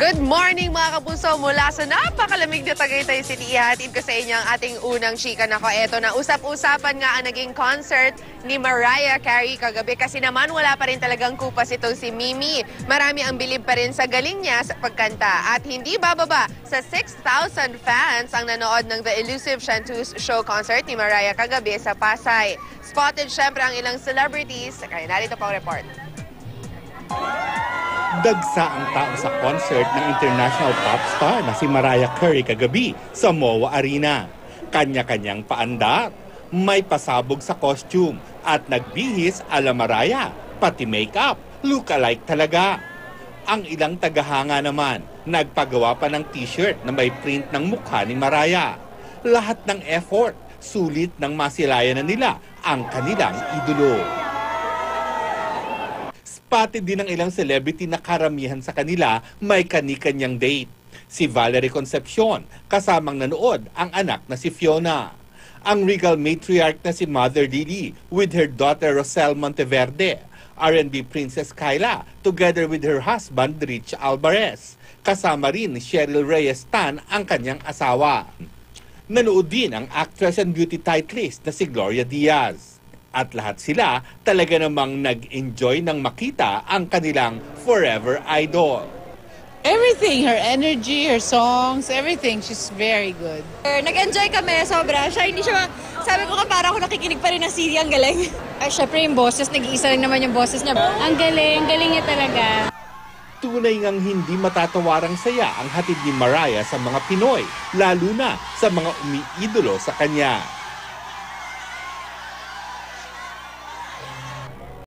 Good morning mga kapuso mula sa napakalamig na Tagaytay City. Ihatid ko sa inyo ang ating unang chika. Nako, eto na, usap-usapan nga ang naging concert ni Mariah Carey kagabi kasi naman wala pa rin talagang kupas itong si Mimi. Marami ang bilib pa rin sa galing niya sa pagkanta at hindi bababa sa 6,000 fans ang nanood ng The Elusive Chanteuse Show concert ni Mariah kagabi sa Pasay. Spotted syempre ang ilang celebrities. Kaya narito pang report. Dagsa ang tao sa concert ng international pop star na si Mariah Carey kagabi sa MOA Arena. Kanya-kanyang paandar, may pasabog sa costume at nagbihis ala Mariah, pati makeup, look-alike talaga. Ang ilang tagahanga naman, nagpagawa pa ng t-shirt na may print ng mukha ni Mariah. Lahat ng effort, sulit nang masilayan na nila ang kanilang idolo. Pati din ng ilang celebrity na karamihan sa kanila may kani-kanyang date. Si Valerie Concepcion, kasamang nanood ang anak na si Fiona. Ang regal matriarch na si Mother Lily with her daughter Rosel Monteverde. R&B Princess Kyla together with her husband Rich Alvarez. Kasama rin ni Cheryl Reyes Tan ang kanyang asawa. Nanood din ang actress and beauty titleist na si Gloria Diaz. At lahat sila talaga namang nag-enjoy nang makita ang kanilang forever idol. Everything, her energy, her songs, everything, she's very good. Nag-enjoy kami, sobra. Siya, hindi siya, sabi ko ka parang ako nakikinig pa rin ng CD, ang galing. Ay, syempre yung boses, nag-iisa lang naman yung boses niya. Ang galing niya talaga. Tunay ngang hindi matatawarang saya ang hatid ni Mariah sa mga Pinoy, lalo na sa mga umiidolo sa kanya.